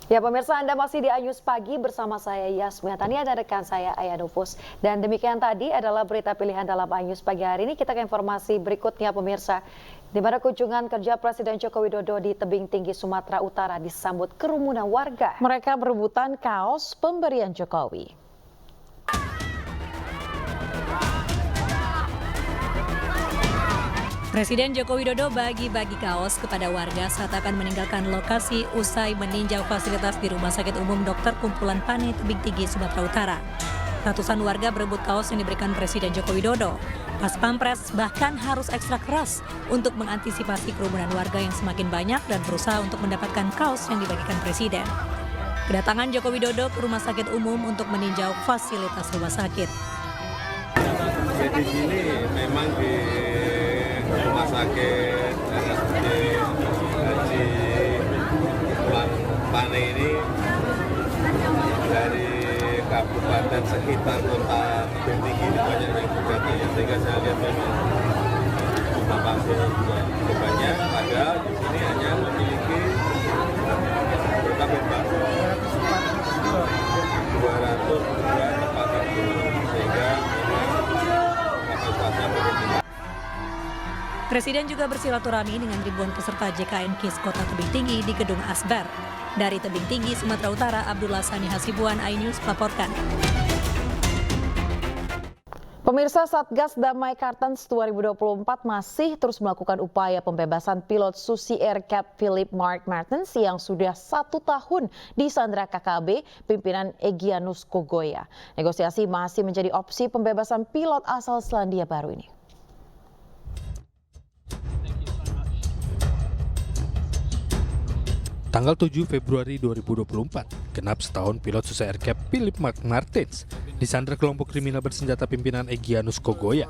Ya pemirsa, Anda masih di Ayus Pagi bersama saya Yasmin Tania dan rekan saya Ayah Nufus. Dan demikian tadi adalah berita pilihan dalam Ayus Pagi hari ini. Kita ke informasi berikutnya pemirsa. Di mana kunjungan kerja Presiden Joko Widodo di tebing tinggi Sumatera Utara disambut kerumunan warga. Mereka berebutan kaos pemberian Jokowi. Presiden Joko Widodo bagi-bagi kaos kepada warga saat akan meninggalkan lokasi usai meninjau fasilitas di Rumah Sakit Umum Dr. Kumpulan Pane Tebing Tinggi Sumatera Utara. Ratusan warga berebut kaos yang diberikan Presiden Joko Widodo. Pas Pampres bahkan harus ekstra keras untuk mengantisipasi kerumunan warga yang semakin banyak dan berusaha untuk mendapatkan kaos yang dibagikan Presiden. Kedatangan Joko Widodo ke Rumah Sakit Umum untuk meninjau fasilitas rumah sakit. Di sini memang di rumah sakit RSUD Haji Kumpulan Pane ini dari kabupaten sekitar kota Tebing Tinggi ini banyak yang berdatang, sehingga saya lihat memang jumlah pasien juga cukup banyak. Padahal di sini hanya memiliki berapa bed baru 202 tempat tidur, sehingga kapasitasnya belum. Presiden juga bersilaturahmi dengan ribuan peserta JKN KIS Kota Tebing Tinggi di Gedung Asbar. Dari Tebing Tinggi, Sumatera Utara, Abdullah Sani Hasibuan, iNews melaporkan. Pemirsa, Satgas Damai Kartens 2024 masih terus melakukan upaya pembebasan pilot Susi Air Cap Philip Mark Martens yang sudah 1 tahun disandra KKB pimpinan Egyanus Kogoya. Negosiasi masih menjadi opsi pembebasan pilot asal Selandia Baru ini. Tanggal 7 Februari 2024, genap setahun pilot Susi Air Cap Philip Mark Martens disandra kelompok kriminal bersenjata pimpinan Egyanus Kogoya.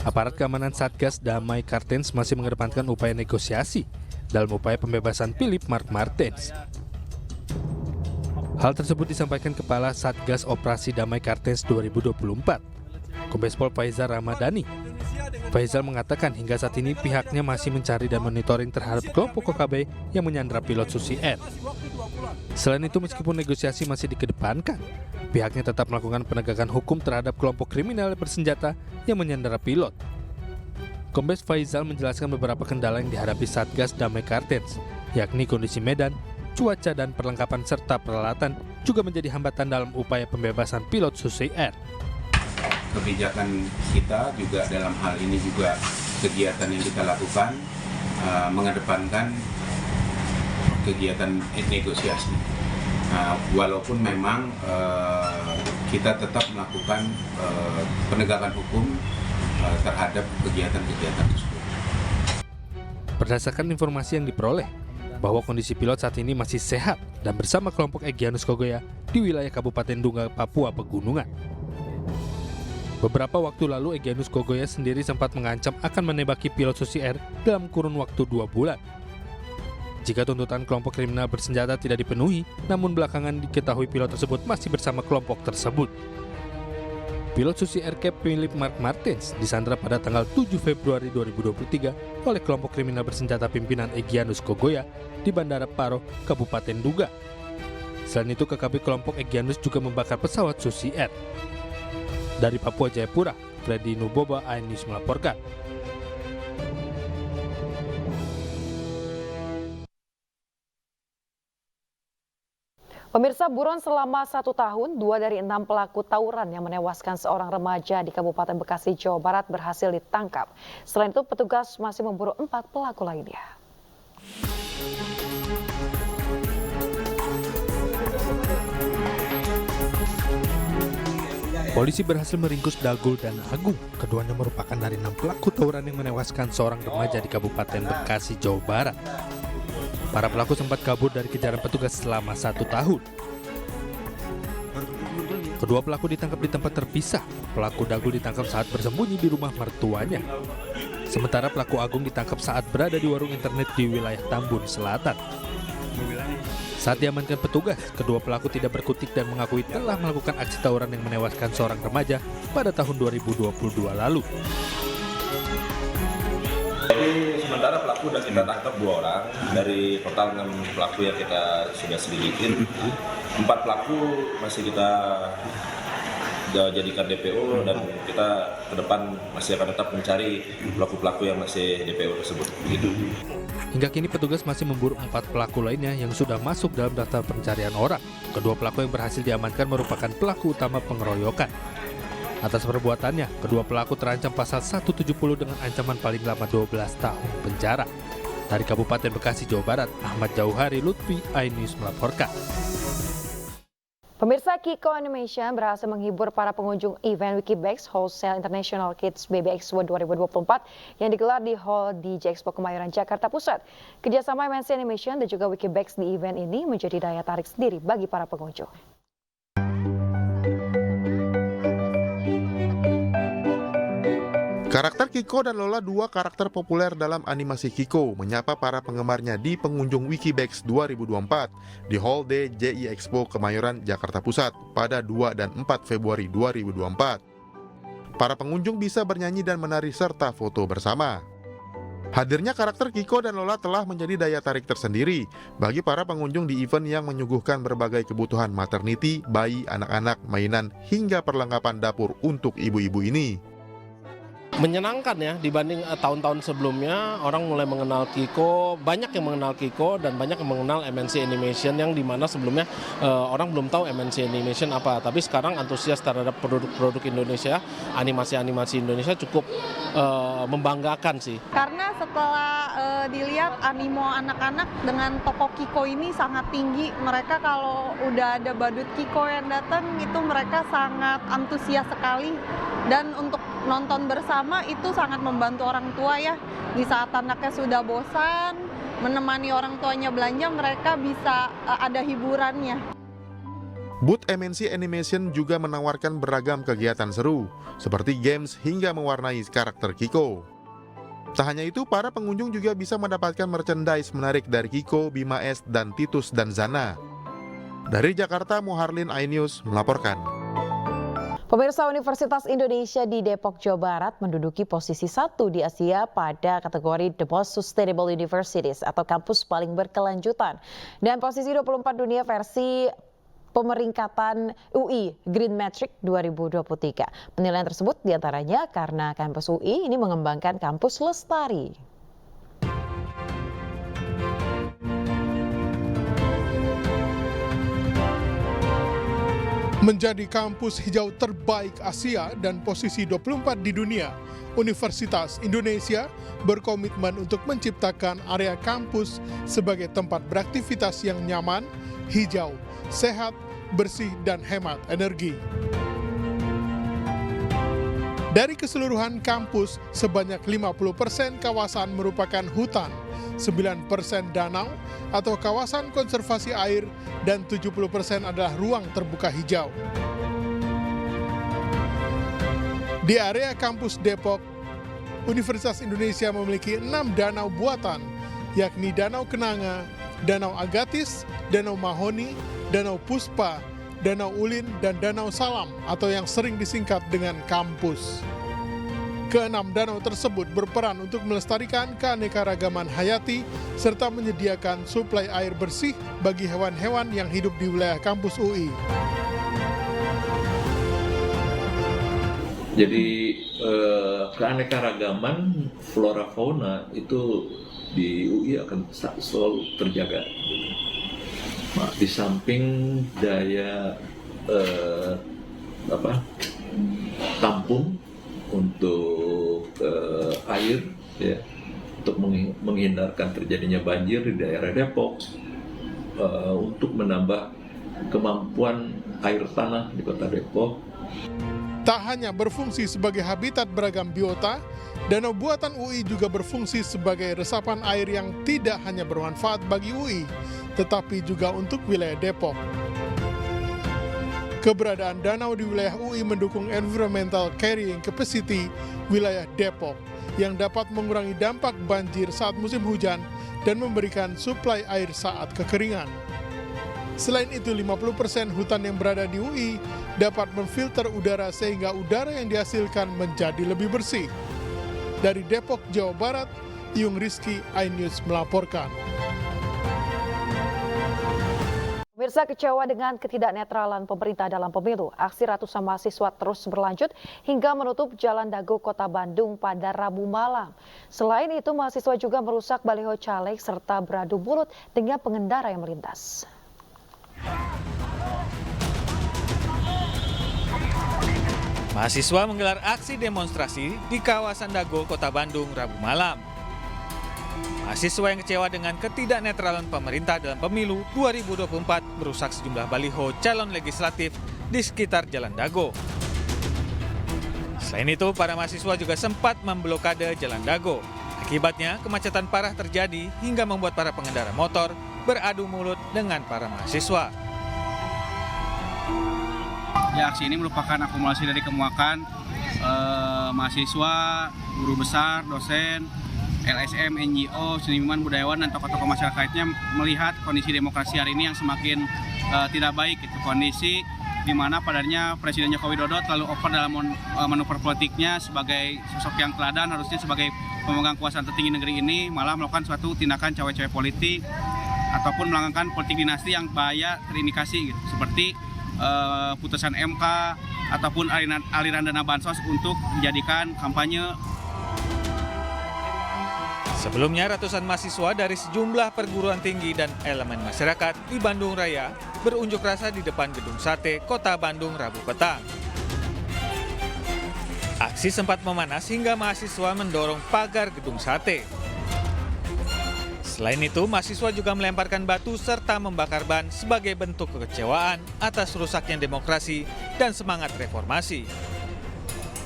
Aparat keamanan Satgas Damai Kartens masih mengedepankan upaya negosiasi dalam upaya pembebasan Philip Mark Martens. Hal tersebut disampaikan Kepala Satgas Operasi Damai Kartens 2024, Kombes Pol Faizal Ramadhani. Faizal mengatakan hingga saat ini pihaknya masih mencari dan monitoring terhadap kelompok KKB yang menyandra pilot Susi Air. Selain itu, meskipun negosiasi masih dikedepankan, pihaknya tetap melakukan penegakan hukum terhadap kelompok kriminal bersenjata yang menyandra pilot. Kombes Faizal menjelaskan beberapa kendala yang dihadapi Satgas Damai Kartens, yakni kondisi medan, cuaca dan perlengkapan serta peralatan juga menjadi hambatan dalam upaya pembebasan pilot Susi Air. Kebijakan kita juga dalam hal ini juga kegiatan yang kita lakukan mengedepankan kegiatan negosiasi. Walaupun memang kita tetap melakukan penegakan hukum terhadap kegiatan-kegiatan tersebut. Berdasarkan informasi yang diperoleh, bahwa kondisi pilot saat ini masih sehat dan bersama kelompok Egyanus Kogoya di wilayah Kabupaten Dunga, Papua Pegunungan. Beberapa waktu lalu Egyanus Kogoya sendiri sempat mengancam akan menembaki pilot Susi Air dalam kurun waktu 2 bulan. Jika tuntutan kelompok kriminal bersenjata tidak dipenuhi, namun belakangan diketahui pilot tersebut masih bersama kelompok tersebut. Pilot Susi Air Cap Philip Mark Martens disandra pada tanggal 7 Februari 2023 oleh kelompok kriminal bersenjata pimpinan Egyanus Kogoya di Bandara Paro, Kabupaten Duga. Selain itu, KKB kelompok Egyanus juga membakar pesawat Susi Air. Dari Papua Jayapura, Freddy Nuboba, iNews melaporkan. Pemirsa, buron selama 1 tahun, 2 dari 6 pelaku tawuran yang menewaskan seorang remaja di Kabupaten Bekasi, Jawa Barat berhasil ditangkap. Selain itu, petugas masih memburu 4 pelaku lainnya. Polisi berhasil meringkus Dagul dan Agung. Keduanya merupakan dari 6 pelaku tawuran yang menewaskan seorang remaja di Kabupaten Bekasi, Jawa Barat. Para pelaku sempat kabur dari kejaran petugas selama 1 tahun. Kedua pelaku ditangkap di tempat terpisah. Pelaku Dagul ditangkap saat bersembunyi di rumah mertuanya. Sementara pelaku Agung ditangkap saat berada di warung internet di wilayah Tambun Selatan. Saat diamankan petugas, kedua pelaku tidak berkutik dan mengakui telah melakukan aksi tawuran yang menewaskan seorang remaja pada tahun 2022 lalu. Jadi sementara pelaku sudah kita tangkap 2 orang dari total 6 pelaku yang kita sudah selidikin. 4 pelaku masih kita jadikan DPO dan kita ke depan masih akan tetap mencari pelaku-pelaku yang masih DPO tersebut. Begitu. Hingga kini petugas masih memburu 4 pelaku lainnya yang sudah masuk dalam daftar pencarian orang. Kedua pelaku yang berhasil diamankan merupakan pelaku utama pengeroyokan. Atas perbuatannya, kedua pelaku terancam pasal 170 dengan ancaman paling lama 12 tahun penjara. Dari Kabupaten Bekasi, Jawa Barat, Ahmad Jauhari Lutfi, iNews melaporkan. Pemirsa, Kiko Animation berhasil menghibur para pengunjung event Wikibex Wholesale International Kids Baby Expo 2024 yang digelar di Hall DJ Expo Kemayoran, Jakarta Pusat. Kerjasama MNC Animation dan juga Wikibex di event ini menjadi daya tarik sendiri bagi para pengunjung. Karakter Kiko dan Lola, 2 karakter populer dalam animasi Kiko, menyapa para penggemarnya di pengunjung Wikibex 2024 di Hall D JI Expo Kemayoran, Jakarta Pusat pada 2 dan 4 Februari 2024. Para pengunjung bisa bernyanyi dan menari serta foto bersama. Hadirnya karakter Kiko dan Lola telah menjadi daya tarik tersendiri bagi para pengunjung di event yang menyuguhkan berbagai kebutuhan maternity, bayi, anak-anak, mainan, hingga perlengkapan dapur untuk ibu-ibu ini. Menyenangkan ya, dibanding tahun-tahun sebelumnya orang mulai mengenal Kiko, banyak yang mengenal Kiko dan banyak yang mengenal MNC Animation yang dimana sebelumnya orang belum tahu MNC Animation apa, tapi sekarang antusias terhadap produk-produk Indonesia, animasi-animasi Indonesia cukup membanggakan sih. Karena setelah dilihat animo anak-anak dengan toko Kiko ini sangat tinggi, mereka kalau udah ada badut Kiko yang datang itu mereka sangat antusias sekali, dan untuk nonton bersama itu sangat membantu orang tua ya. Di saat anaknya sudah bosan, menemani orang tuanya belanja, mereka bisa ada hiburannya. Booth MNC Animation juga menawarkan beragam kegiatan seru, seperti games hingga mewarnai karakter Kiko. Tak hanya itu, para pengunjung juga bisa mendapatkan merchandise menarik dari Kiko, Bima S, dan Titus dan Zana. Dari Jakarta, Muharlin, iNews melaporkan. Pemirsa, Universitas Indonesia di Depok, Jawa Barat menduduki posisi 1 di Asia pada kategori The Most Sustainable Universities atau kampus paling berkelanjutan. Dan posisi 24 dunia versi pemeringkatan UI Green Metric 2023. Penilaian tersebut diantaranya karena kampus UI ini mengembangkan kampus lestari. Menjadi kampus hijau terbaik Asia dan posisi 24 di dunia, Universitas Indonesia berkomitmen untuk menciptakan area kampus sebagai tempat beraktivitas yang nyaman, hijau, sehat, bersih, dan hemat energi. Dari keseluruhan kampus, sebanyak 50% kawasan merupakan hutan, 9% danau atau kawasan konservasi air, dan 70% adalah ruang terbuka hijau. Di area kampus Depok, Universitas Indonesia memiliki 6 danau buatan, yakni Danau Kenanga, Danau Agatis, Danau Mahoni, Danau Puspa, Danau Ulin, dan Danau Salam atau yang sering disingkat dengan kampus. Keenam danau tersebut berperan untuk melestarikan keanekaragaman hayati serta menyediakan suplai air bersih bagi hewan-hewan yang hidup di wilayah kampus UI. Jadi keanekaragaman flora fauna itu di UI akan selalu terjaga. Nah, di samping daya tampung untuk air, ya, untuk menghindarkan terjadinya banjir di daerah Depok, untuk menambah kemampuan air tanah di kota Depok. Tak hanya berfungsi sebagai habitat beragam biota, danau buatan UI juga berfungsi sebagai resapan air yang tidak hanya bermanfaat bagi UI, tetapi juga untuk wilayah Depok. Keberadaan danau di wilayah UI mendukung environmental carrying capacity wilayah Depok yang dapat mengurangi dampak banjir saat musim hujan dan memberikan suplai air saat kekeringan. Selain itu, 50% hutan yang berada di UI dapat memfilter udara sehingga udara yang dihasilkan menjadi lebih bersih. Dari Depok, Jawa Barat, Iyung Rizky, iNews melaporkan. Pemirsa, kecewa dengan ketidaknetralan pemerintah dalam pemilu, aksi ratusan mahasiswa terus berlanjut hingga menutup Jalan Dago Kota Bandung pada Rabu malam. Selain itu, mahasiswa juga merusak baliho caleg serta beradu mulut dengan pengendara yang melintas. Mahasiswa menggelar aksi demonstrasi di kawasan Dago, Kota Bandung, Rabu malam. Mahasiswa yang kecewa dengan ketidaknetralan pemerintah dalam pemilu 2024 merusak sejumlah baliho calon legislatif di sekitar Jalan Dago. Selain itu, para mahasiswa juga sempat memblokade Jalan Dago. Akibatnya, kemacetan parah terjadi hingga membuat para pengendara motor beradu mulut dengan para mahasiswa. Ya, aksi ini merupakan akumulasi dari kemuakan mahasiswa, guru besar, dosen, LSM, NGO, seniman, budayawan, dan tokoh-tokoh masyarakatnya melihat kondisi demokrasi hari ini yang semakin tidak baik. Itu kondisi di mana padanya Presiden Joko Widodo terlalu over dalam manuver politiknya sebagai sosok yang teladan, harusnya sebagai pemegang kuasa tertinggi negeri ini, malah melakukan suatu tindakan cawe-cawe politik ataupun melanggar politik dinasti yang bahaya terindikasi, gitu. Seperti putusan MK ataupun aliran dana bansos untuk dijadikan kampanye. Sebelumnya, ratusan mahasiswa dari sejumlah perguruan tinggi dan elemen masyarakat di Bandung Raya berunjuk rasa di depan Gedung Sate, Kota Bandung, Rabu petang. Aksi sempat memanas hingga mahasiswa mendorong pagar Gedung Sate. Selain itu, mahasiswa juga melemparkan batu serta membakar ban sebagai bentuk kekecewaan atas rusaknya demokrasi dan semangat reformasi.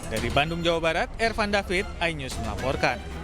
Dari Bandung, Jawa Barat, Ervan David, iNews melaporkan.